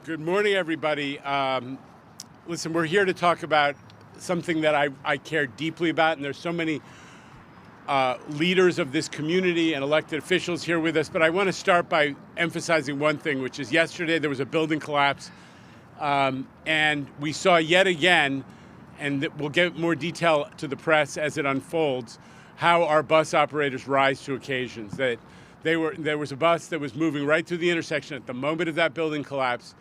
Good morning, everybody. Listen, we're here to talk about something that I care deeply about, and there's so many leaders of this community and elected officials here with us, but I want to start by emphasizing one thing, which is yesterday there was a building collapse, and we saw yet again, and we'll get more detail to the press as it unfolds, how our bus operators rise to occasions. That there was a bus that was moving right through the intersection at the moment of that building collapse,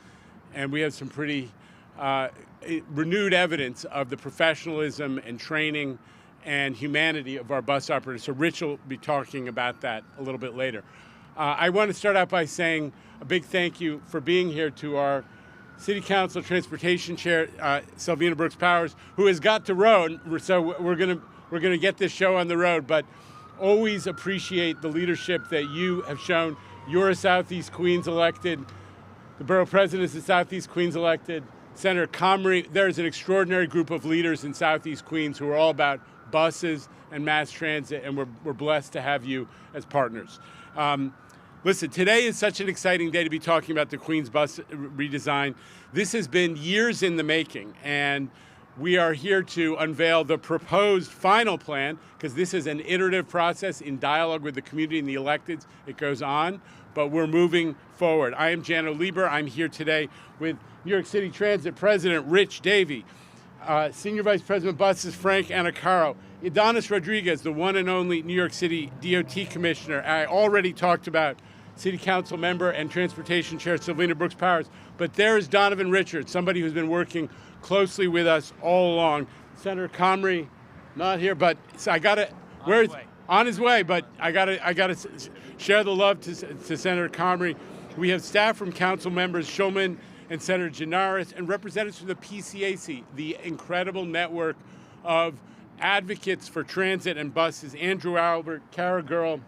and we have some pretty renewed evidence of the professionalism and training and humanity of our bus operators. So Rich will be talking about that a little bit later. I want to start out by saying a big thank you for being here to our City Council Transportation Chair, Selvena Brooks Powers, who has got to road. So we're gonna get this show on the road, but always appreciate the leadership that you have shown. You're a Southeast Queens elected. The borough president is a Southeast Queens elected. Senator Comrie, there's an extraordinary group of leaders in Southeast Queens who are all about buses and mass transit, and we're blessed to have you as partners. Listen, today is such an exciting day to be talking about the Queens bus redesign. This has been years in the making, and we are here to unveil the proposed final plan, because this is an iterative process in dialogue with the community and the electeds. It goes on, but we're moving forward. I am Jano Lieber. I'm here today with New York City Transit President Rich Davey, Senior Vice President Buses Frank Anacaro, Adonis Rodriguez, the one and only New York City DOT Commissioner. I already talked about City Council member and Transportation Chair Selvena Brooks Powers, but there is Donovan Richards, somebody who's been working closely with us all along. Senator Comrie, not here, but so I gotta, on his way, but I gotta share the love to Senator Comrie. We have staff from council members Shulman and Senator Gianaris, and representatives from the PCAC, the incredible network of advocates for transit and buses. Andrew Albert, Kara Girl,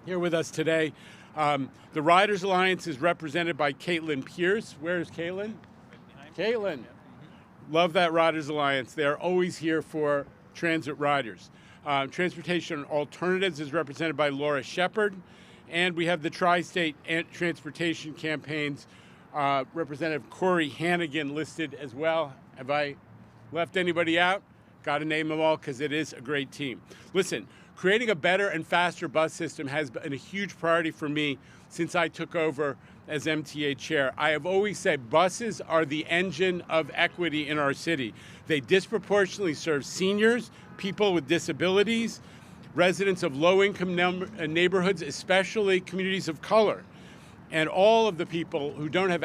here with us today. The Riders Alliance is represented by Caitlin Pierce. Where is Caitlin? Caitlin. Love that Riders Alliance. They're always here for transit riders. Transportation Alternatives is represented by Laura Shepard. And we have the Tri-State Transportation Campaigns, Representative Corey Hannigan listed as well. Have I left anybody out? Got to name them all because it is a great team. Listen, creating a better and faster bus system has been a huge priority for me since I took over as MTA chair. I have always said buses are the engine of equity in our city. They disproportionately serve seniors, people with disabilities, residents of low-income neighborhoods, especially communities of color, and all of the people who don't have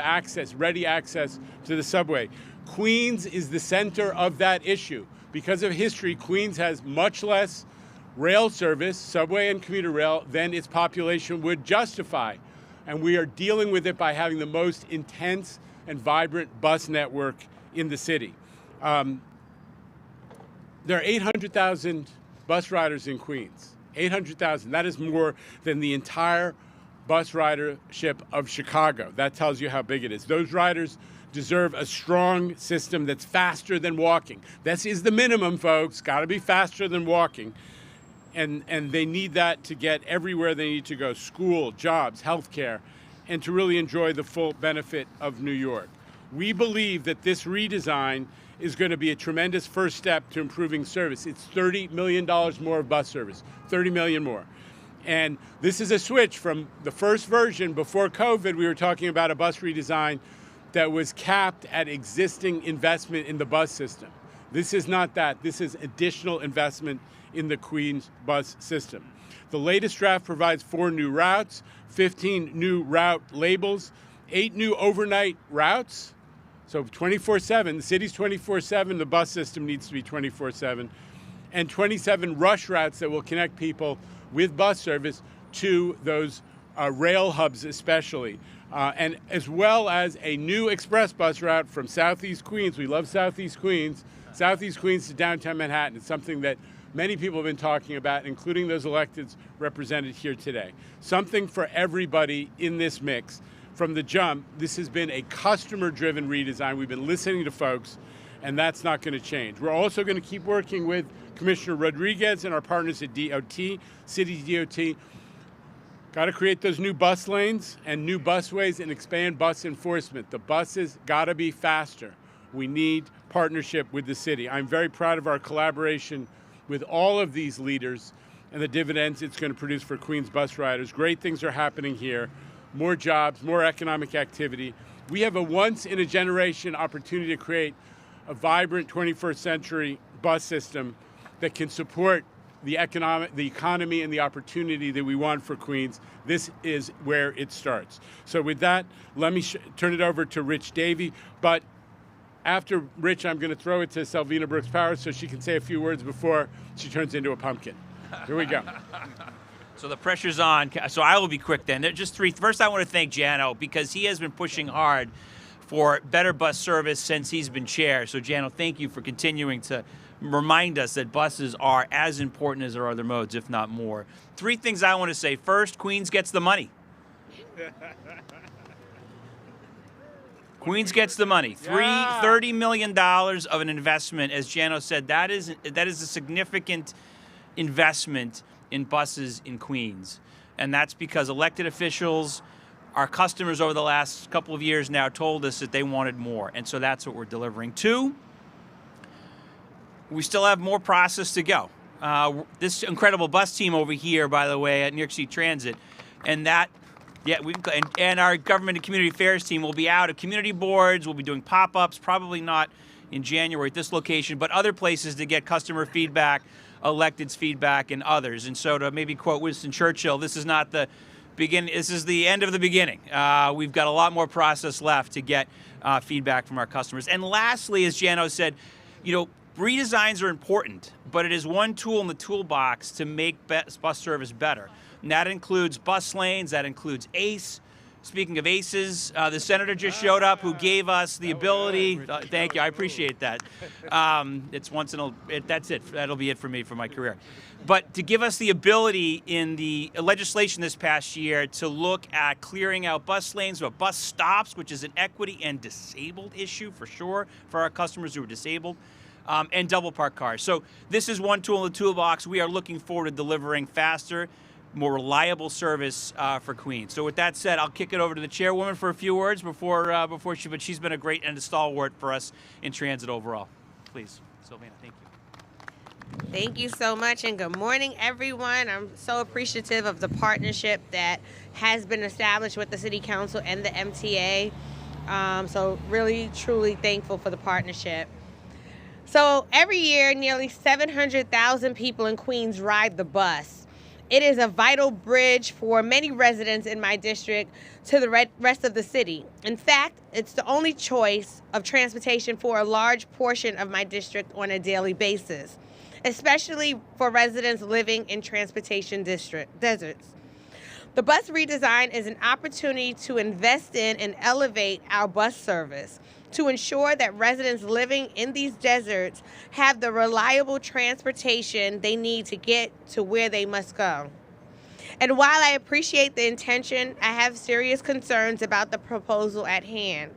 ready access to the subway. Queens is the center of that issue. Because of history, Queens has much less rail service, subway and commuter rail, than its population would justify. And we are dealing with it by having the most intense and vibrant bus network in the city. There are 800,000 bus riders in Queens. 800,000. That is more than the entire bus ridership of Chicago. That tells you how big it is. Those riders deserve a strong system that's faster than walking. This is the minimum, folks. Got to be faster than walking. And they need that to get everywhere they need to go, school, jobs, healthcare, and to really enjoy the full benefit of New York. We believe that this redesign is going to be a tremendous first step to improving service. It's $30 million more of bus service, 30 million more. And this is a switch from the first version. Before COVID, we were talking about a bus redesign that was capped at existing investment in the bus system. This is not that. This is additional investment in the Queens bus system. The latest draft provides 4 new routes, 15 new route labels, 8 new overnight routes. So 24/7, the city's 24/7, the bus system needs to be 24/7, and 27 rush routes that will connect people with bus service to those rail hubs especially. And as well as a new express bus route from Southeast Queens. We love Southeast Queens to downtown Manhattan. It's something that many people have been talking about, including those electeds represented here today. Something for everybody in this mix. From the jump, this has been a customer-driven redesign. We've been listening to folks, and that's not going to change. We're also going to keep working with Commissioner Rodriguez and our partners at DOT, City DOT, Got to create those new bus lanes and new busways and expand bus enforcement. The buses got to be faster. We need partnership with the city. I'm very proud of our collaboration with all of these leaders and the dividends it's going to produce for Queens bus riders. Great things are happening here. More jobs, more economic activity. We have a once-in-a-generation opportunity to create a vibrant 21st century bus system that can support the economy and the opportunity that we want for Queens. This is where it starts. So with that, let me turn it over to Rich Davey. But after Rich, I'm going to throw it to Selvina Brooks Powers so she can say a few words before she turns into a pumpkin. Here we go. So the pressure's on. So I will be quick then. Just three. First, I want to thank Jano because he has been pushing hard for better bus service since he's been chair. So Jano, thank you for continuing to remind us that buses are as important as our other modes, if not more. Three things I want to say. First, Queens gets the money. Queens gets the money. $30 million of an investment, as Jano said, that is a significant investment in buses in Queens. And that's because elected officials, our customers over the last couple of years now told us that they wanted more. And so that's what we're delivering. Two, we still have more process to go. This incredible bus team over here, by the way, at New York City Transit, and that, and our government and community affairs team will be out at community boards. We'll be doing pop-ups, probably not in January at this location, but other places to get customer feedback, electeds' feedback, and others. And so to maybe quote Winston Churchill, this is not the beginning, this is the end of the beginning. We've got a lot more process left to get feedback from our customers. And lastly, as Jano said, redesigns are important, but it is one tool in the toolbox to make bus service better. And that includes bus lanes, that includes ACE. Speaking of ACEs, the senator just showed up who gave us the ability, thank you, I appreciate that. It's once in a, that's it, that'll be it for me for my career. But to give us the ability in the legislation this past year to look at clearing out bus lanes or bus stops, which is an equity and disabled issue for sure for our customers who are disabled. And double park cars. So this is one tool in the toolbox. We are looking forward to delivering faster, more reliable service for Queens. So with that said, I'll kick it over to the chairwoman for a few words but she's been a great and a stalwart for us in transit overall. Please, Sylvana, thank you. Thank you so much, and good morning, everyone. I'm so appreciative of the partnership that has been established with the City Council and the MTA. So really, truly thankful for the partnership. So every year, nearly 700,000 people in Queens ride the bus. It is a vital bridge for many residents in my district to the rest of the city. In fact, it's the only choice of transportation for a large portion of my district on a daily basis, especially for residents living in transportation deserts. The bus redesign is an opportunity to invest in and elevate our bus service, to ensure that residents living in these deserts have the reliable transportation they need to get to where they must go. And while I appreciate the intention, I have serious concerns about the proposal at hand.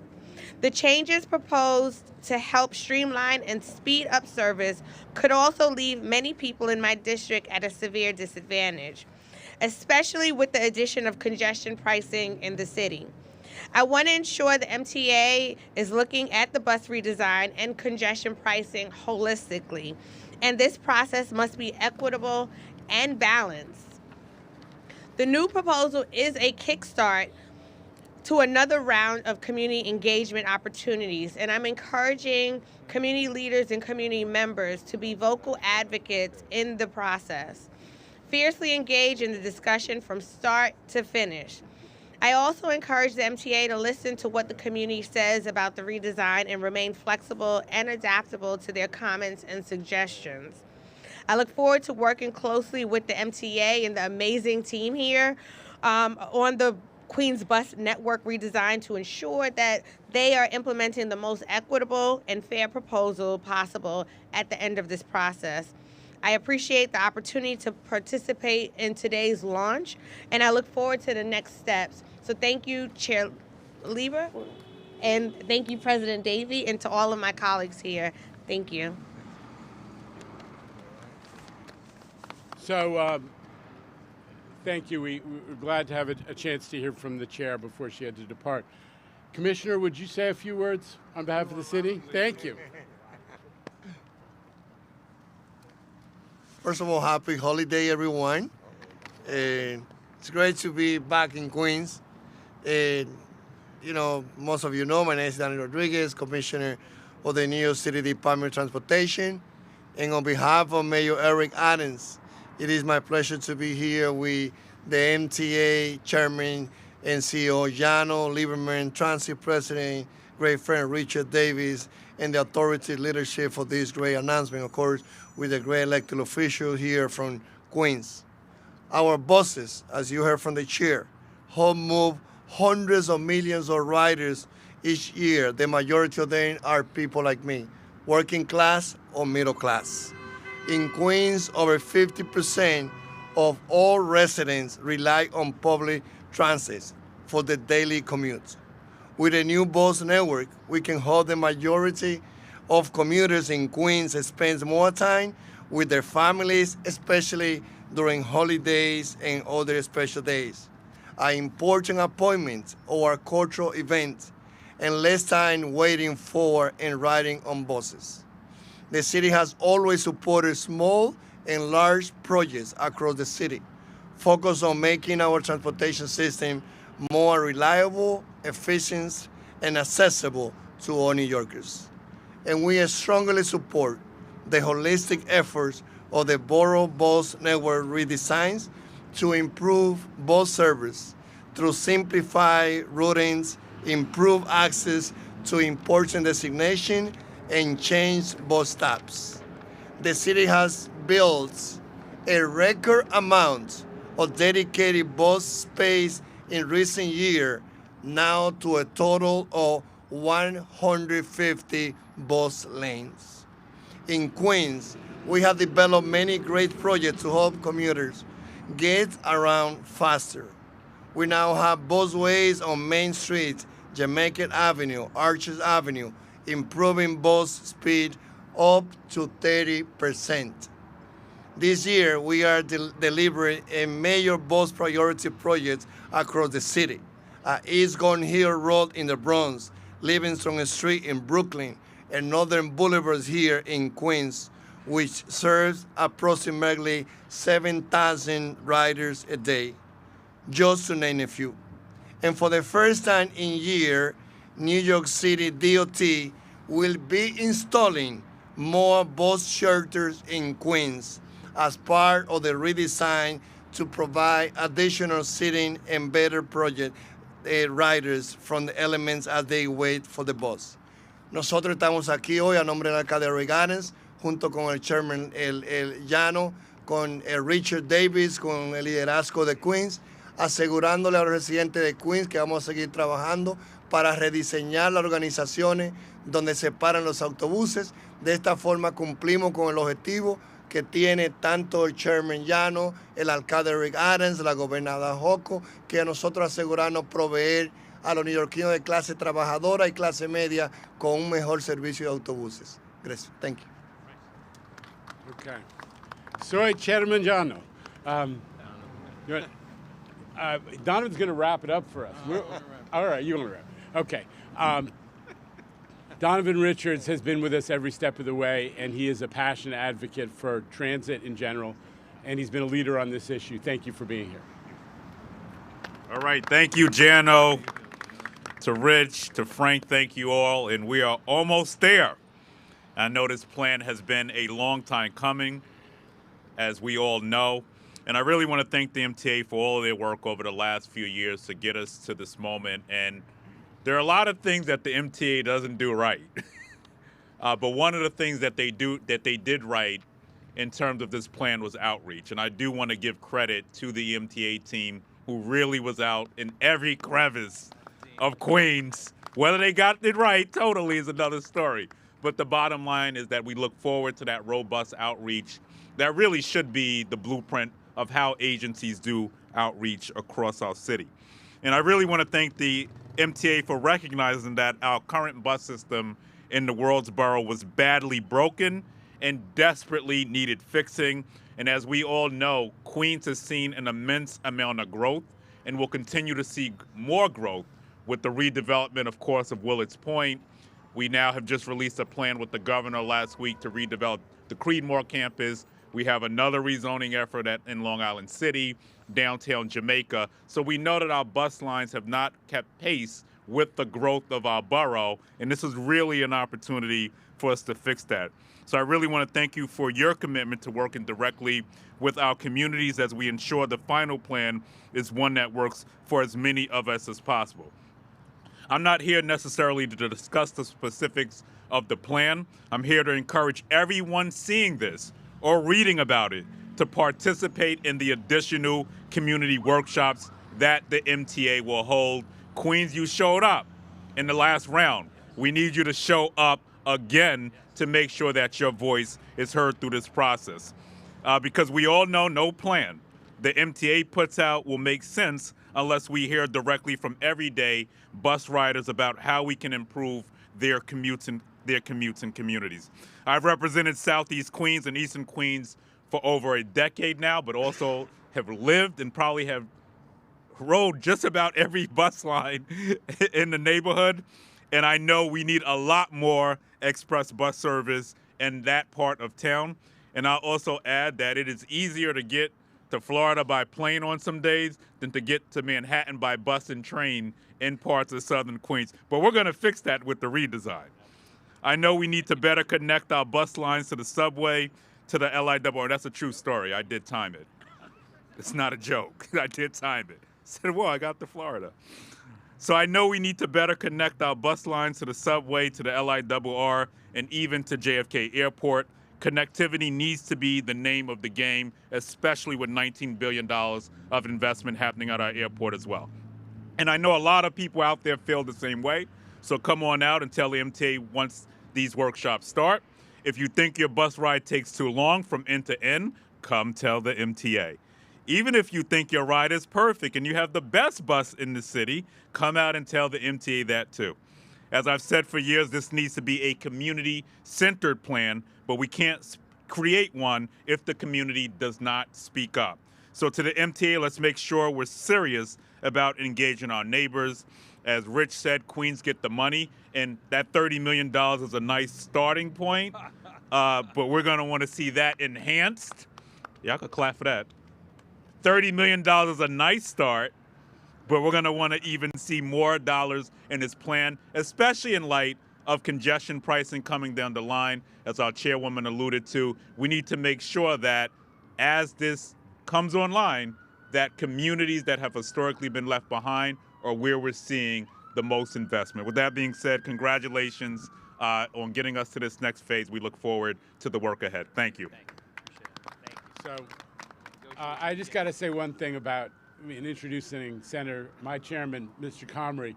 The changes proposed to help streamline and speed up service could also leave many people in my district at a severe disadvantage, especially with the addition of congestion pricing in the city. I want to ensure the MTA is looking at the bus redesign and congestion pricing holistically, and this process must be equitable and balanced. The new proposal is a kickstart to another round of community engagement opportunities, and I'm encouraging community leaders and community members to be vocal advocates in the process, fiercely engage in the discussion from start to finish. I also encourage the MTA to listen to what the community says about the redesign and remain flexible and adaptable to their comments and suggestions. I look forward to working closely with the MTA and the amazing team here on the Queens Bus Network redesign to ensure that they are implementing the most equitable and fair proposal possible at the end of this process. I appreciate the opportunity to participate in today's launch, and I look forward to the next steps. So thank you, Chair Lieber, and thank you, President Davey, and to all of my colleagues here. Thank you. So Thank you. We're glad to have a chance to hear from the chair before she had to depart. Commissioner, would you say a few words on behalf of the city? Thank you. First of all, happy holiday, everyone. It's great to be back in Queens. Most of you know, my name is Danny Rodriguez, Commissioner of the New York City Department of Transportation. And on behalf of Mayor Eric Adams, it is my pleasure to be here with the MTA Chairman and CEO Jano Lieberman, Transit President, great friend Richard Davis, and the authority leadership for this great announcement, of course, with the great elected officials here from Queens. Our buses, as you heard from the chair, help move hundreds of millions of riders each year. The majority of them are people like me, working class or middle class. In Queens, over 50% of all residents rely on public transit for the daily commute. With a new bus network, we can hold the majority of commuters in Queens spend more time with their families, especially during holidays and other special days, important appointments or cultural events, and less time waiting for and riding on buses. The city has always supported small and large projects across the city, focused on making our transportation system more reliable, efficient, and accessible to all New Yorkers. And we strongly support the holistic efforts of the Borough Bus Network redesigns to improve bus service through simplified routings, improve access to important destinations, and change bus stops. The city has built a record amount of dedicated bus space in recent years, now to a total of 150 bus lanes. In Queens, we have developed many great projects to help commuters get around faster. We now have busways on Main Street, Jamaica Avenue, Arches Avenue, improving bus speed up to 30%. This year, we are delivering a major bus priority project across the city. East Gordon Hill Road in the Bronx, Livingston Street in Brooklyn, and Northern Boulevards here in Queens, which serves approximately 7,000 riders a day, just to name a few. And for the first time in years, New York City DOT will be installing more bus shelters in Queens as part of the redesign to provide additional seating and better project riders from the elements as they wait for the bus. Nosotros estamos aquí hoy a nombre del alcalde Reganes, junto con el chairman el Llano, con Richard Davis, con el liderazgo de Queens, asegurándole a los residentes de Queens que vamos a seguir trabajando para rediseñar las organizaciones donde se paran los autobuses. De esta forma cumplimos con el objetivo que tiene tanto el chairman Llano, el alcalde Rick Adams, la gobernadora Hochul, que a nosotros asegurarnos proveer a los neoyorquinos de clase trabajadora y clase media con un mejor servicio de autobuses. Gracias. Thank you. Okay. Soy Chairman Llano. Donovan's going to wrap it up for us. All right, you want to wrap. Okay. Donovan Richards has been with us every step of the way, and he is a passionate advocate for transit in general, and he's been a leader on this issue. Thank you for being here. All right, thank you, Jano. To Rich, to Frank, thank you all, and we are almost there. I know this plan has been a long time coming, as we all know, and I really want to thank the MTA for all of their work over the last few years to get us to this moment. And there are a lot of things that the MTA doesn't do right, but one of the things that they did right in terms of this plan was outreach. And I do want to give credit to the MTA team who really was out in every crevice of Queens. Whether they got it right totally is another story. But the bottom line is that we look forward to that robust outreach that really should be the blueprint of how agencies do outreach across our city. And I really want to thank the MTA for recognizing that our current bus system in the world's borough was badly broken and desperately needed fixing. And as we all know, Queens has seen an immense amount of growth and will continue to see more growth with the redevelopment, of course, of Willard's Point. We now have just released a plan with the governor last week to redevelop the Creedmoor campus. We have another rezoning effort in Long Island City, downtown Jamaica. So we know that our bus lines have not kept pace with the growth of our borough, and this is really an opportunity for us to fix that. So I really want to thank you for your commitment to working directly with our communities as we ensure the final plan is one that works for as many of us as possible. I'm not here necessarily to discuss the specifics of the plan. I'm here to encourage everyone seeing this or reading about it to participate in the additional community workshops that the MTA will hold. Queens, you showed up in the last round. We need you to show up again to make sure that your voice is heard through this process. Because we all know no plan the MTA puts out will make sense unless we hear directly from everyday bus riders about how we can improve their commutes and communities. I've represented Southeast Queens and Eastern Queens for over a decade now, but also have lived and probably have rode just about every bus line in the neighborhood. And I know we need a lot more express bus service in that part of town. And I'll also add that it is easier to get to Florida by plane on some days than to get to Manhattan by bus and train in parts of Southern Queens. But we're going to fix that with the redesign. I know we need to better connect our bus lines to the subway, to the LIRR. That's a true story. I did time it. It's not a joke. I did time it. I said, well, I got to Florida. So I know we need to better connect our bus lines to the subway, to the LIRR, and even to JFK Airport. Connectivity needs to be the name of the game, especially with $19 billion of investment happening at our airport as well. And I know a lot of people out there feel the same way. So come on out and tell the MTA once these workshops start. If you think your bus ride takes too long from end to end, come tell the MTA. Even if you think your ride is perfect and you have the best bus in the city, come out and tell the MTA that too. As I've said for years, this needs to be a community-centered plan, but we can't create one if the community does not speak up. So to the MTA, let's make sure we're serious about engaging our neighbors. As Rich said, Queens get the money, and that $30 million is a nice starting point, but we're going to want to see that enhanced. Y'all could clap for that. $30 million is a nice start, but we're going to want to even see more dollars in this plan, especially in light of congestion pricing coming down the line. As our chairwoman alluded to, we need to make sure that as this comes online, that communities that have historically been left behind are where we're seeing the most investment. With that being said, congratulations on getting us to this next phase. We look forward to the work ahead. Thank you. So I just got to say one thing about introducing my chairman, Mr. Comrie.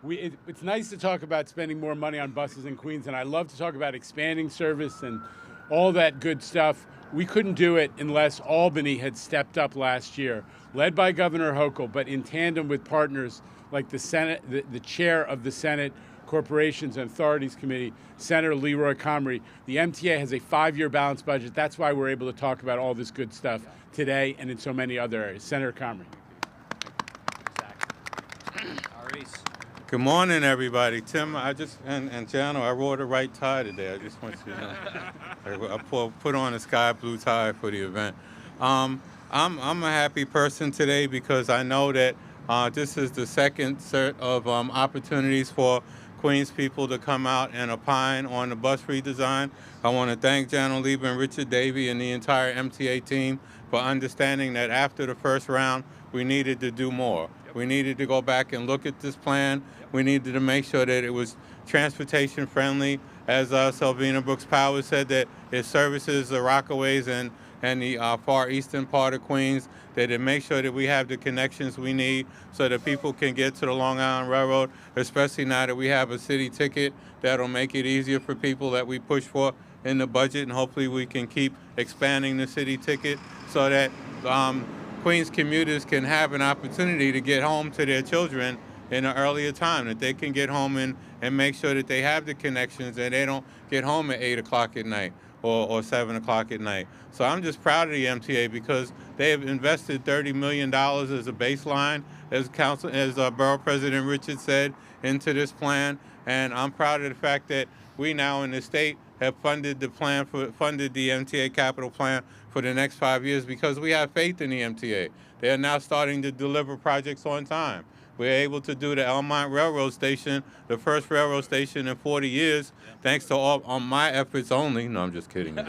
It's nice to talk about spending more money on buses in Queens, and I love to talk about expanding service and all that good stuff. We couldn't do it unless Albany had stepped up last year, led by Governor Hochul, but in tandem with partners like the Senate, the chair of the Senate Corporations and Authorities Committee, Senator Leroy Comrie. The MTA has a 5-year balanced budget. That's why we're able to talk about all this good stuff today and in so many other areas. Senator Comrie. Good morning, everybody. Tim, and Jano, I wore the right tie today. I just want you to know. I put on a sky blue tie for the event. I'm a happy person today because I know that this is the second set of opportunities for Queens people to come out and opine on the bus redesign. I want to thank Jano Lieb and Richard Davey and the entire MTA team for understanding that after the first round, we needed to do more. We needed to go back and look at this plan. We needed to make sure that it was transportation friendly. As Selvina Brooks Powers said, that it services the Rockaways and the far eastern part of Queens, that it makes sure that we have the connections we need so that people can get to the Long Island Railroad, especially now that we have a city ticket that'll make it easier for people that we push for in the budget, and hopefully we can keep expanding the city ticket so that Queens commuters can have an opportunity to get home to their children in an earlier time, that they can get home and make sure that they have the connections and they don't get home at 8 o'clock at night. or 7 o'clock at night. So I'm just proud of the MTA because they have invested $30 million as a baseline, as Borough President Richard said, into this plan. And I'm proud of the fact that we now in the state have funded the MTA capital plan for the next 5 years because we have faith in the MTA. They are now starting to deliver projects on time. We're able to do the Elmont Railroad Station, the first railroad station in 40 years, thanks to all on my efforts only. No, I'm just kidding. But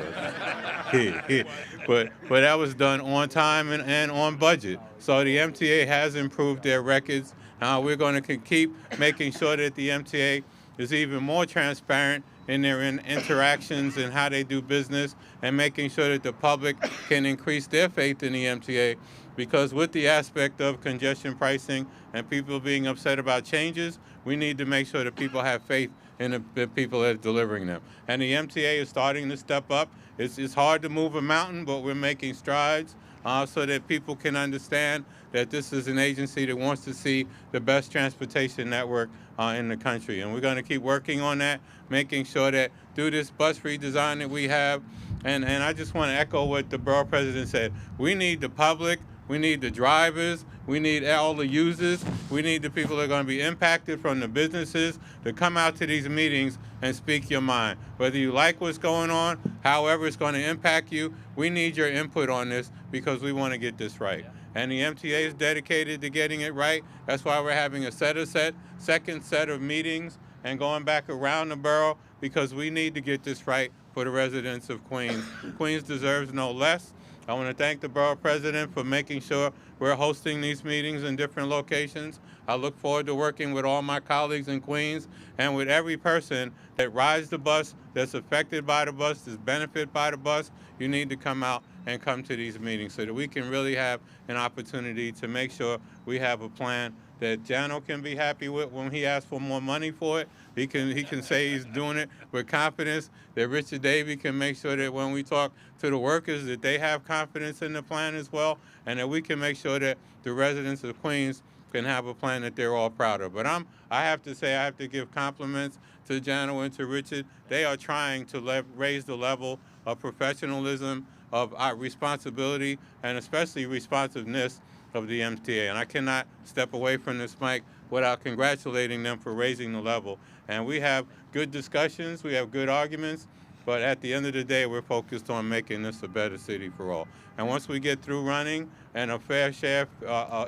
that was done on time and on budget. So the MTA has improved their records. We're going to keep making sure that the MTA is even more transparent in their interactions and how they do business, and making sure that the public can increase their faith in the MTA, because with the aspect of congestion pricing and people being upset about changes, we need to make sure that people have faith in the people that are delivering them. And the MTA is starting to step up. It's hard to move a mountain, but we're making strides so that people can understand that this is an agency that wants to see the best transportation network in the country. And we're going to keep working on that, making sure that through this bus redesign that we have, and I just want to echo what the borough president said, we need the public, we need the drivers, we need all the users, we need the people that are going to be impacted from the businesses to come out to these meetings and speak your mind. Whether you like what's going on, however it's going to impact you, we need your input on this because we want to get this right. And the MTA is dedicated to getting it right. That's why we're having a second set of meetings and going back around the borough, because we need to get this right for the residents of Queens. Queens deserves no less. I want to thank the borough president for making sure we're hosting these meetings in different locations. I look forward to working with all my colleagues in Queens and with every person that rides the bus, that's affected by the bus, that's benefited by the bus. You need to come out and come to these meetings so that we can really have an opportunity to make sure we have a plan that Jano can be happy with when he asks for more money for it. He can say he's doing it with confidence, that Richard Davey can make sure that when we talk to the workers that they have confidence in the plan as well, and that we can make sure that the residents of Queens can have a plan that they're all proud of. But I have to say, I have to give compliments to Jano and to Richard. They are trying to raise the level of professionalism, of our responsibility, and especially responsiveness of the MTA. And I cannot step away from this mic without congratulating them for raising the level. And we have good discussions, we have good arguments, but at the end of the day, we're focused on making this a better city for all. And once we get through running and a fair share,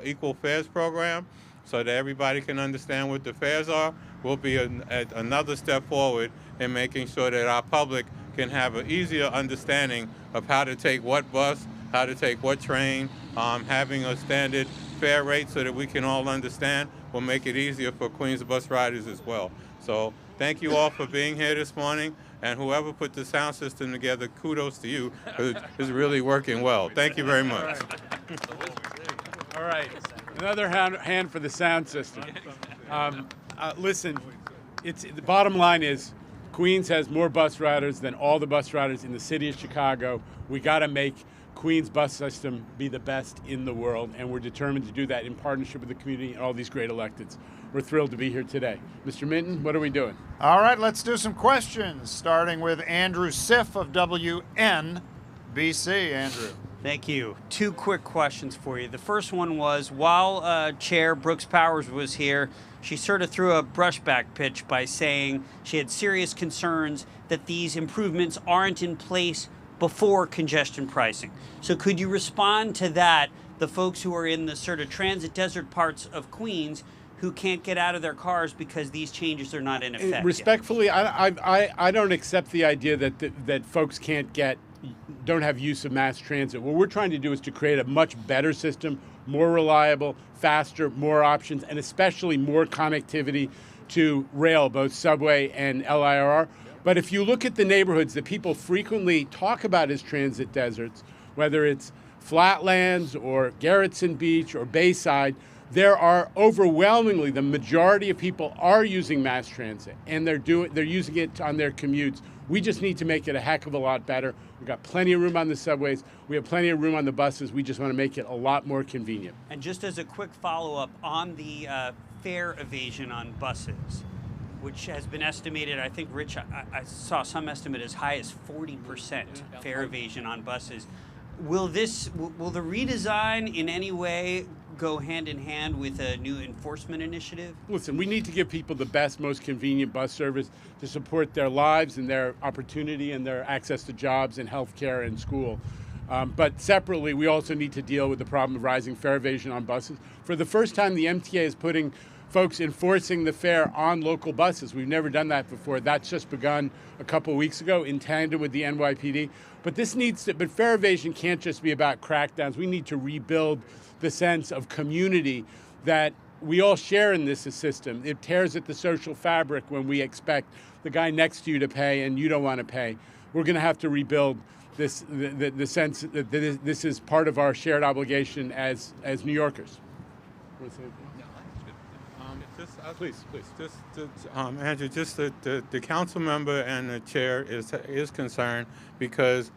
equal fares program, so that everybody can understand what the fares are, we'll be another step forward in making sure that our public can have an easier understanding of how to take what bus, how to take what train. Having a standard fare rate so that we can all understand will make it easier for Queens bus riders as well. So thank you all for being here this morning, and whoever put the sound system together, kudos to you. It's really working well. Thank you very much. All right. Another hand for the sound system. Listen, the bottom line is Queens has more bus riders than all the bus riders in the city of Chicago. We got to make Queens bus system be the best in the world, and we're determined to do that in partnership with the community and all these great electeds. We're thrilled to be here today. Mr. Minton, what are we doing? All right, let's do some questions, starting with Andrew Siff of WNBC. Andrew. Thank you. Two quick questions for you. The first one was, while Chair Brooks Powers was here, she sort of threw a brushback pitch by saying she had serious concerns that these improvements aren't in place before congestion pricing. So could you respond to that, the folks who are in the sort of transit desert parts of Queens who can't get out of their cars because these changes are not in effect? Respectfully, I don't accept the idea that folks don't have use of mass transit. What we're trying to do is to create a much better system, more reliable, faster, more options, and especially more connectivity to rail, both subway and LIRR. But if you look at the neighborhoods that people frequently talk about as transit deserts, whether it's Flatlands or Garrettson Beach or Bayside, there are overwhelmingly, the majority of people are using mass transit, and they're using it on their commutes. We just need to make it a heck of a lot better. We've got plenty of room on the subways. We have plenty of room on the buses. We just want to make it a lot more convenient. And just as a quick follow-up on the fare evasion on buses, which has been estimated, I think, Rich, I saw some estimate as high as 40% fare evasion on buses. Will the redesign in any way go hand in hand with a new enforcement initiative? Listen, we need to give people the best, most convenient bus service to support their lives and their opportunity and their access to jobs and healthcare and school. But separately, we also need to deal with the problem of rising fare evasion on buses. For the first time, the MTA is putting folks enforcing the fare on local buses. We've never done that before. That's just begun a couple of weeks ago in tandem with the NYPD. But but fare evasion can't just be about crackdowns. We need to rebuild the sense of community that we all share in this system. It tears at the social fabric when we expect the guy next to you to pay and you don't want to pay. We're going to have to rebuild the sense that this is part of our shared obligation as New Yorkers. Please. Andrew, just the council member and the chair is concerned because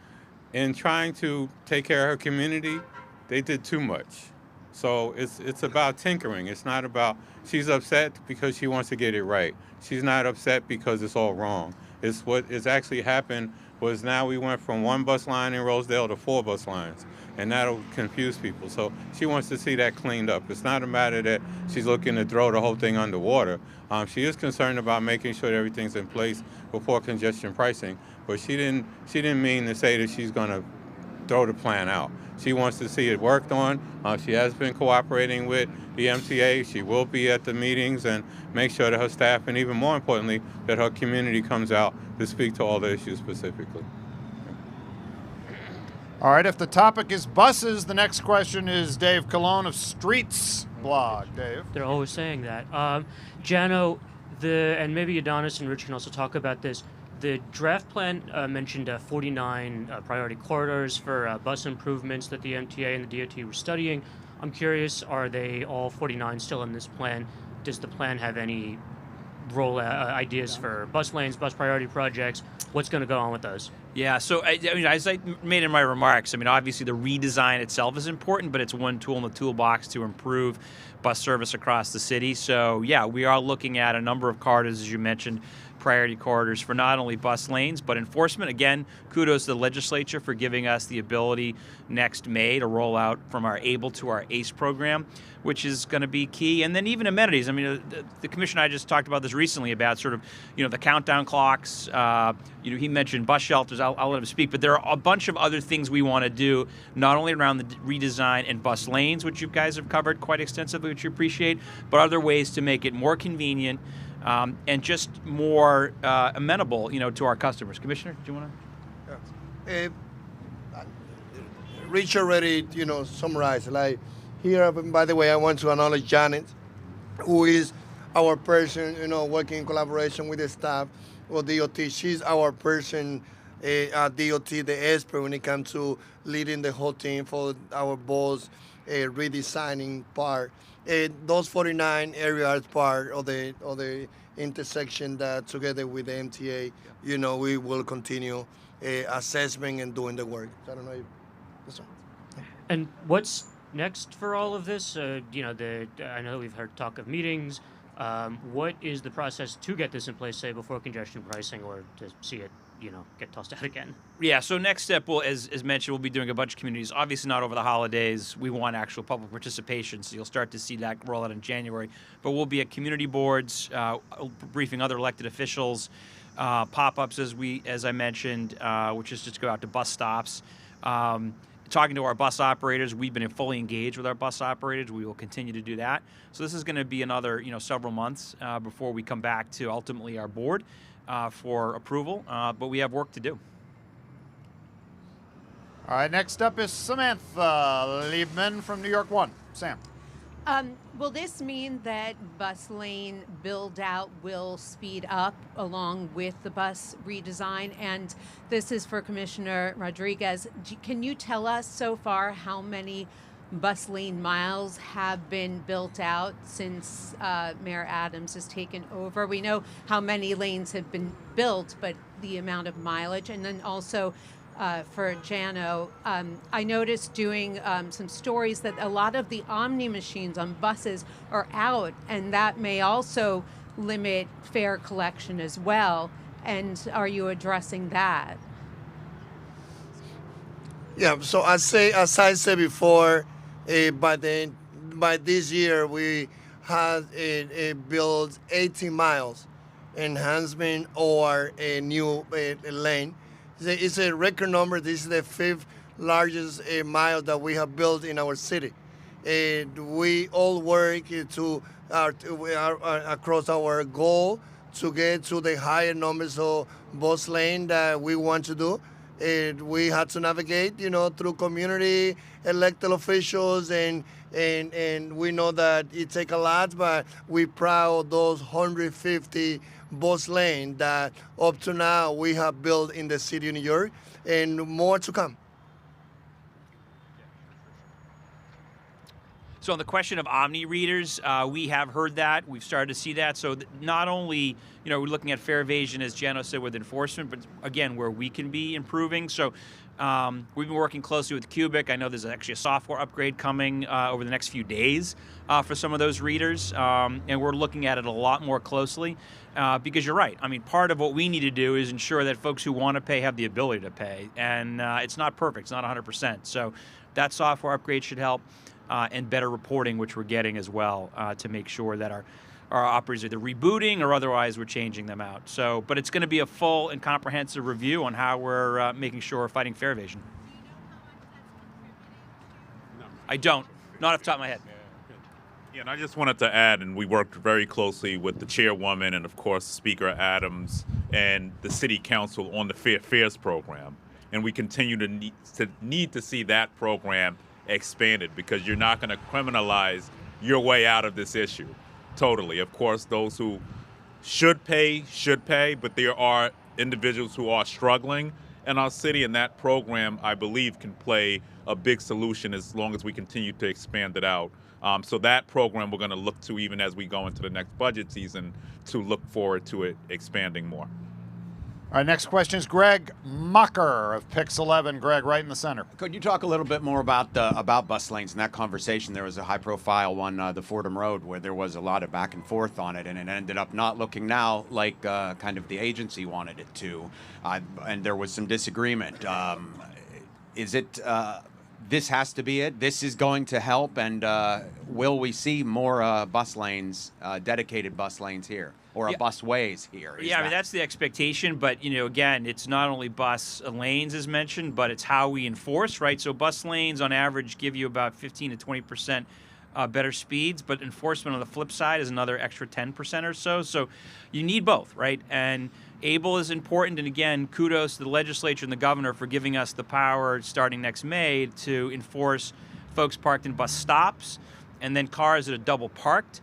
in trying to take care of her community, they did too much. So it's about tinkering. It's not about, she's upset because she wants to get it right. She's not upset because it's all wrong. It's what has actually happened was now we went from 1 bus line in Rosedale to 4 bus lines, and that'll confuse people. So she wants to see that cleaned up. It's not a matter that she's looking to throw the whole thing underwater. She is concerned about making sure that everything's in place before congestion pricing, but she didn't mean to say that she's going to throw the plan out. She wants to see it worked on. She has been cooperating with the MTA. She will be at the meetings and make sure that her staff, and even more importantly, that her community comes out to speak to all the issues specifically. All right, if the topic is buses, the next question is Dave Colon of Streets blog. Dave? They're always saying that. Jano, and maybe Adonis and Rich can also talk about this. The draft plan mentioned 49 priority corridors for bus improvements that the MTA and the DOT were studying. I'm curious, are they all 49 still in this plan? Does the plan have any ideas for bus lanes, bus priority projects? What's going to go on with those? Yeah, so I mean, as I made in my remarks, I mean, obviously the redesign itself is important, but it's one tool in the toolbox to improve bus service across the city. So yeah, we are looking at a number of corridors, as you mentioned, priority corridors for not only bus lanes, but enforcement. Again, kudos to the legislature for giving us the ability next May to roll out from our ABLE to our ACE program, which is going to be key. And then even amenities. I mean, the commissioner, I just talked about this recently about sort of, the countdown clocks. He mentioned bus shelters. I'll let him speak, but there are a bunch of other things we want to do, not only around the redesign and bus lanes, which you guys have covered quite extensively, which you appreciate, but other ways to make it more convenient and just more amenable, to our customers. Commissioner, do you want to? Rich already, summarized. Like here, by the way, I want to acknowledge Janet, who is our person, working in collaboration with the staff of DOT. She's our person at DOT, the expert when it comes to leading the whole team for our bus redesigning part. Those 49 areas part of the intersection that together with the MTA, we will continue assessment and doing the work. I don't know if this one. And what's next for all of this? I know we've heard talk of meetings. What is the process to get this in place, say, before congestion pricing, or to see it, get tossed out again? Yeah, so next step, as mentioned, we'll be doing a bunch of communities. Obviously not over the holidays. We want actual public participation, so you'll start to see that roll out in January. But we'll be at community boards, briefing other elected officials, pop-ups, as I mentioned, which is just to go out to bus stops. Talking to our bus operators. We've been fully engaged with our bus operators. We will continue to do that. So this is going to be another, several months before we come back to ultimately our board for approval, but we have work to do. All right, next up is Samantha Liebman from New York One. Sam. Will this mean that bus lane build-out will speed up along with the bus redesign? And this is for Commissioner Rodriguez. Can you tell us so far how many bus lane miles have been built out since Mayor Adams has taken over? We know how many lanes have been built, but the amount of mileage. And then also for Jano, I noticed doing some stories that a lot of the Omni machines on buses are out, and that may also limit fare collection as well. And are you addressing that? Yeah, so as I said before, by this year we had built 18 miles enhancement or a new lane. It's a record number. This is the fifth largest mile that we have built in our city. We all work across our goal to get to the higher numbers of bus lane that we want to do. We had to navigate, through community elected officials, and we know that it takes a lot, but we're proud of those 150 bus lanes that up to now we have built in the city of New York, and more to come. So on the question of Omni readers, we have heard that. We've started to see that. So not only, we're looking at fare evasion, as Jano said, with enforcement, but again, where we can be improving. So we've been working closely with Cubic. I know there's actually a software upgrade coming over the next few days for some of those readers. And we're looking at it a lot more closely because you're right. I mean, part of what we need to do is ensure that folks who want to pay have the ability to pay. And it's not perfect. It's not 100%. So that software upgrade should help. And better reporting, which we're getting as well, to make sure that our operators are either rebooting or otherwise we're changing them out. So, but it's going to be a full and comprehensive review on how we're making sure we're fighting fare evasion. I don't, not off the top of my head. Yeah, and I just wanted to add, and we worked very closely with the chairwoman and, of course, Speaker Adams and the City Council on the Fair Fares program. And we continue to need to see that program expanded, because you're not going to criminalize your way out of this issue totally. Of course, those who should pay, but there are individuals who are struggling in our city, and that program, I believe, can play a big solution as long as we continue to expand it out. So that program we're going to look to, even as we go into the next budget season, to look forward to it expanding more. All right, next question is Greg Mucker of Pix 11. Greg, right in the center. Could you talk a little bit more about bus lanes? In that conversation, there was a high-profile one, the Fordham Road, where there was a lot of back and forth on it, and it ended up not looking now like kind of the agency wanted it to, and there was some disagreement. Is it this has to be it? This is going to help, and will we see more bus lanes, dedicated bus lanes here? Or busways here? I mean, that's the expectation. But, again, it's not only bus lanes as mentioned, but it's how we enforce, right? So bus lanes on average give you about 15 to 20% better speeds, but enforcement on the flip side is another extra 10% or so. So you need both, right? And ABLE is important. And again, kudos to the legislature and the governor for giving us the power starting next May to enforce folks parked in bus stops and then cars that are double parked.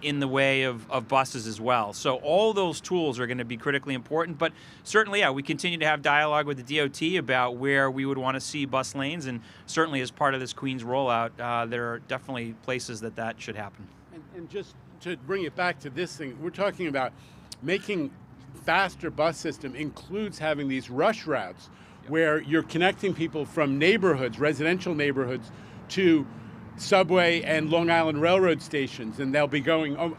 In the way of buses as well. So all those tools are going to be critically important. But certainly, we continue to have dialogue with the DOT about where we would want to see bus lanes. And certainly as part of this Queens rollout, there are definitely places that should happen. And just to bring it back to this thing, we're talking about making faster bus system includes having these rush routes where you're connecting people from neighborhoods, residential neighborhoods, to subway and Long Island Railroad stations, and they'll be going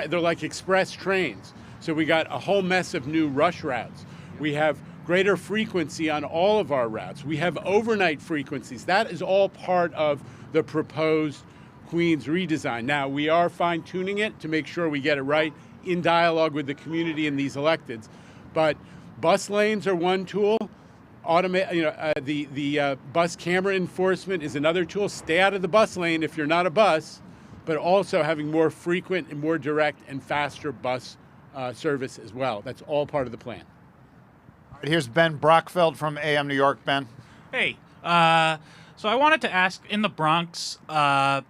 they're like express trains. So we got a whole mess of new rush routes. We have greater frequency on all of our routes. We have overnight frequencies. That is all part of the proposed Queens redesign. Now, we are fine-tuning it to make sure we get it right in dialogue with the community and these electeds. But bus lanes are one tool. The bus camera enforcement is another tool. Stay out of the bus lane if you're not a bus, but also having more frequent and more direct and faster bus service as well. That's all part of the plan. All right, here's Ben Brockfeld from AM New York. Ben. Hey, so I wanted to ask, in the Bronx, the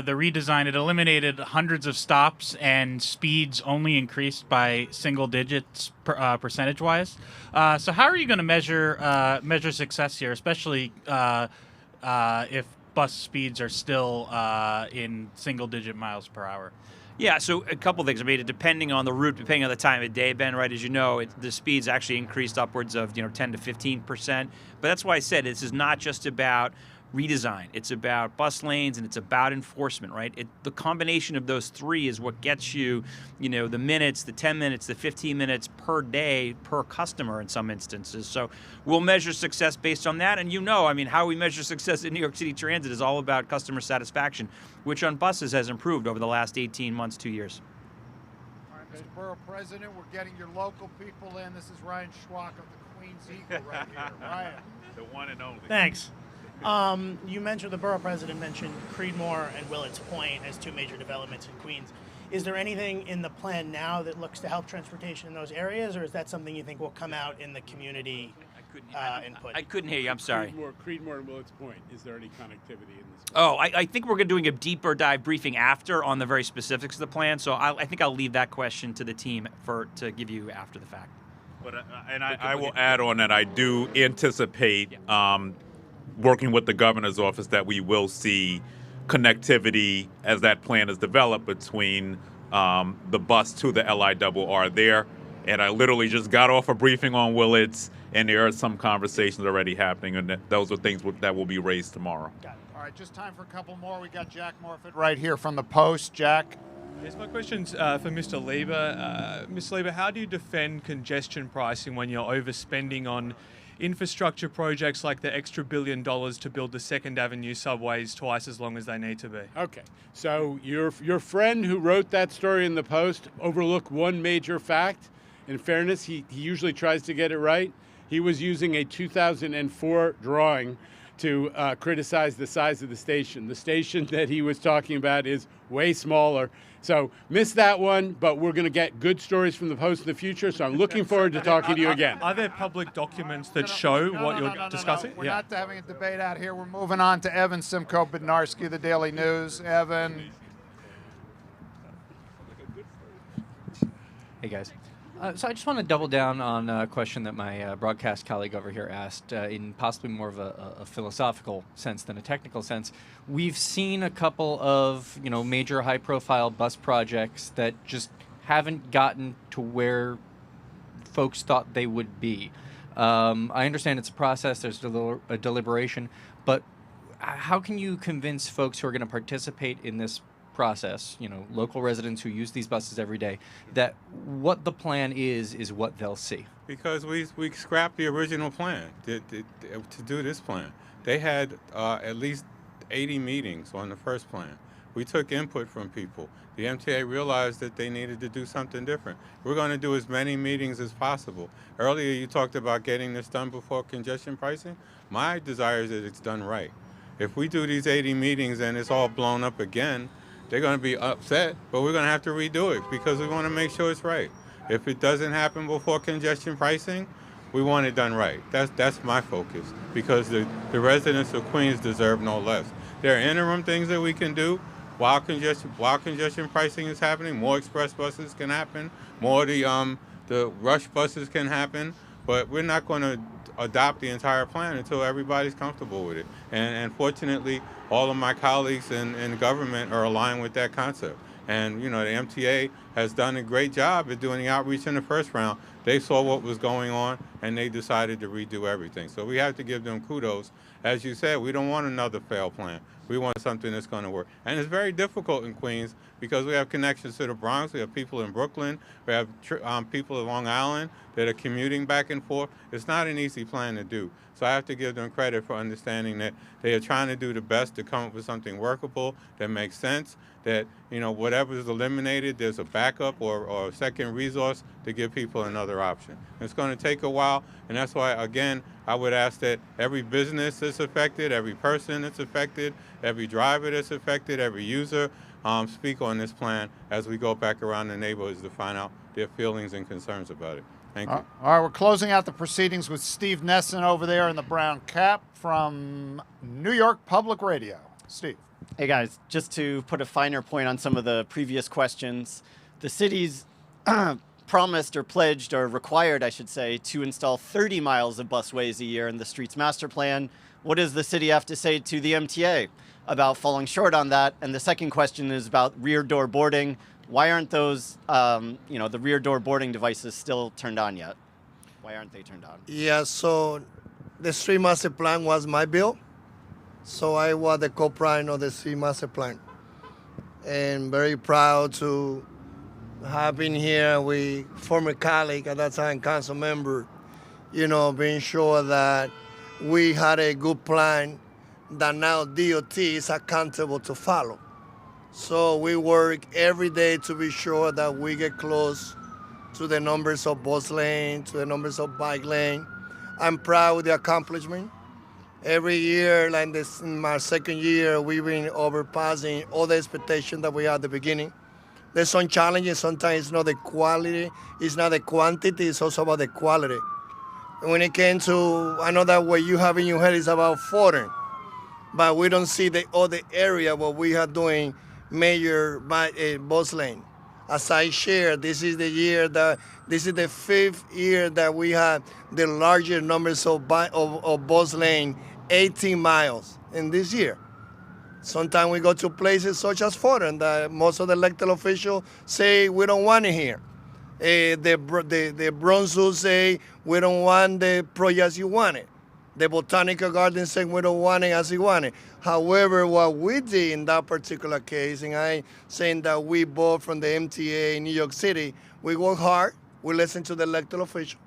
redesign, it eliminated hundreds of stops and speeds only increased by single digits percentage-wise. So how are you going to measure success here, especially if bus speeds are still in single-digit miles per hour? Yeah, so a couple things. I mean, depending on the route, depending on the time of day, Ben, right, as you know, the speeds actually increased upwards of 10 to 15%. But that's why I said this is not just about redesign. It's about bus lanes, and it's about enforcement, right? The combination of those three is what gets you, the minutes, the 10 minutes, the 15 minutes per day per customer in some instances. So we'll measure success based on that. And how we measure success in New York City Transit is all about customer satisfaction, which on buses has improved over the last 18 months, 2 years. All right, Mr. Borough President, we're getting your local people in. This is Ryan Schwach of the Queens Eagle right here. Ryan. The one and only. Thanks. You mentioned, the borough president mentioned Creedmoor and Willets Point as two major developments in Queens. Is there anything in the plan now that looks to help transportation in those areas, or is that something you think will come out in the community input? I couldn't hear you. I'm sorry. Creedmoor and Willets Point. Is there any connectivity in this? Oh, I think we're doing a deeper dive briefing after on the very specifics of the plan. So I think I'll leave that question to the team to give you after the fact. But I will add on that I do anticipate working with the governor's office that we will see connectivity as that plan is developed between the bus to the LIRR there. And I literally just got off a briefing on Willits, and there are some conversations already happening, and those are things that will be raised tomorrow. All right, just time for a couple more. We got Jack Morfitt right here from the Post. Jack. Yes, my question's for Mr. Lieber. Mr. Lieber, how do you defend congestion pricing when you're overspending on infrastructure projects like the extra $1 billion to build the 2nd Avenue subways twice as long as they need to be? Okay, so your friend who wrote that story in the Post overlooked one major fact. In fairness, he usually tries to get it right. He was using a 2004 drawing to criticize the size of the station. The station that he was talking about is way smaller. So missed that one, but we're going to get good stories from the Post in the future, so I'm looking forward to talking to you again. Are there public documents that show what you're discussing? We're not having a debate out here. We're moving on to Evan Simko-Bednarski, the Daily News. Evan. Hey, guys. So I just want to double down on a question that my broadcast colleague over here asked in possibly more of a philosophical sense than a technical sense. We've seen a couple of, major high-profile bus projects that just haven't gotten to where folks thought they would be. I understand it's a process, there's a deliberation, but how can you convince folks who are going to participate in this process, local residents who use these buses every day, that what the plan is what they'll see? Because we scrapped the original plan to do this plan. They had at least 80 meetings on the first plan. We took input from people. The MTA realized that they needed to do something different. We're going to do as many meetings as possible. Earlier you talked about getting this done before congestion pricing. My desire is that it's done right. If we do these 80 meetings and it's all blown up again, they're going to be upset, but we're going to have to redo it because we want to make sure it's right. If it doesn't happen before congestion pricing, we want it done right. That's my focus, because the residents of Queens deserve no less. There are interim things that we can do while congestion pricing is happening. More express buses can happen. More the rush buses can happen. But we're not going to adopt the entire plan until everybody's comfortable with it. And fortunately, all of my colleagues in government are aligned with that concept. And, the MTA has done a great job at doing the outreach in the first round. They saw what was going on, and they decided to redo everything. So we have to give them kudos. As you said, we don't want another failed plan. We want something that's going to work. And it's very difficult in Queens because we have connections to the Bronx. We have people in Brooklyn. We have people in Long Island that are commuting back and forth. It's not an easy plan to do. So I have to give them credit for understanding that they are trying to do the best to come up with something workable that makes sense, that, whatever is eliminated, there's a backup or a second resource to give people another option. It's going to take a while, and that's why, again, I would ask that every business that's affected, every person that's affected, every driver that's affected, every user, speak on this plan as we go back around the neighborhoods to find out their feelings and concerns about it. Thank you. All right, we're closing out the proceedings with Steve Nesson over there in the brown cap from New York Public Radio. Steve. Hey guys, just to put a finer point on some of the previous questions, the city's promised or pledged or required, I should say, to install 30 miles of busways a year in the streets master plan. What does the city have to say to the MTA about falling short on that? And the second question is about rear door boarding. Why aren't those, the rear door boarding devices still turned on yet? Why aren't they turned on? Yeah, so the street master plan was my bill. So I was the co-prime of the city master plan. And very proud to have been here with former colleague at that time, council member, being sure that we had a good plan that now DOT is accountable to follow. So we work every day to be sure that we get close to the numbers of bus lane, to the numbers of bike lane. I'm proud of the accomplishment. Every year, like this, in my second year, we've been overpassing all the expectations that we had at the beginning. There's some challenges. Sometimes it's not the quality, it's not the quantity, it's also about the quality. And when it came to, I know that what you have in your head is about foreign, but we don't see the other area what we are doing major bus lane. As I shared, this is the 5th year that we have the larger numbers of bus lane, 18 miles in this year. Sometimes we go to places such as foreign that most of the elected officials say we don't want it here. The Brunswick say we don't want the projects you wanted. The Botanical Garden say we don't want it as you want it. However, what we did in that particular case, and I saying that we bought from the MTA in New York City, we work hard, we listen to the elected official,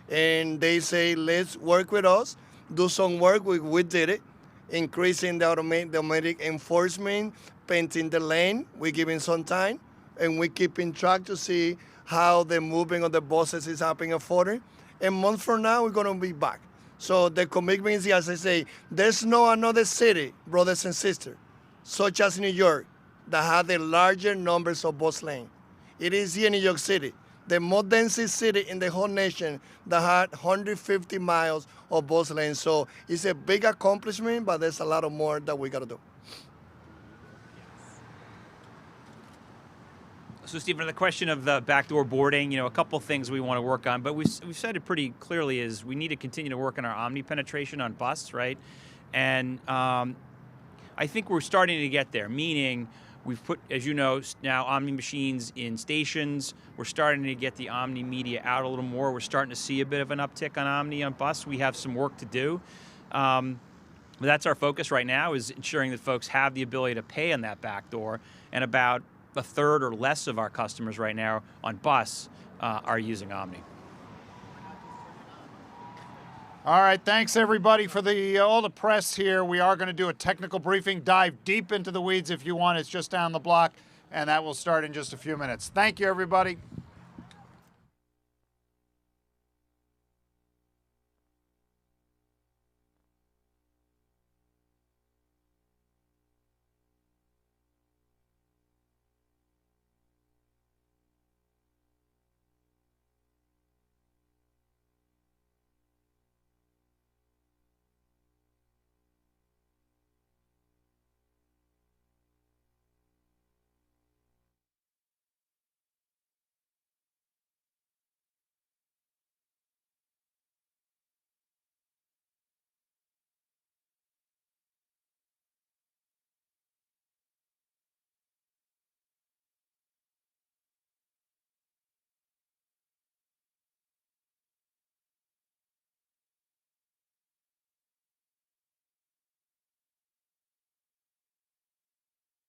and they say, let's work with us, do some work, we did it, increasing the automatic enforcement, painting the lane, we giving some time, and we keeping track to see how the moving of the buses is happening at Fordham. A month from now, we're gonna be back. So the commitment is, as I say, there's no another city, brothers and sisters, such as New York, that have the larger numbers of bus lanes. It is here in New York City, the most densest city in the whole nation that had 150 miles of bus lanes. So it's a big accomplishment, but there's a lot of more that we gotta do. So, Stephen, the question of the backdoor boarding, a couple things we want to work on, but we've said it pretty clearly is we need to continue to work on our Omni penetration on bus, right? And I think we're starting to get there, meaning we've put, as you know, now Omni machines in stations. We're starting to get the Omni media out a little more. We're starting to see a bit of an uptick on Omni on bus. We have some work to do. But that's our focus right now, is ensuring that folks have the ability to pay on that back door, and about a third or less of our customers right now on bus are using Omni. All right, thanks everybody for all the press here. We are going to do a technical briefing, dive deep into the weeds if you want. It's just down the block, and that will start in just a few minutes. Thank you, everybody.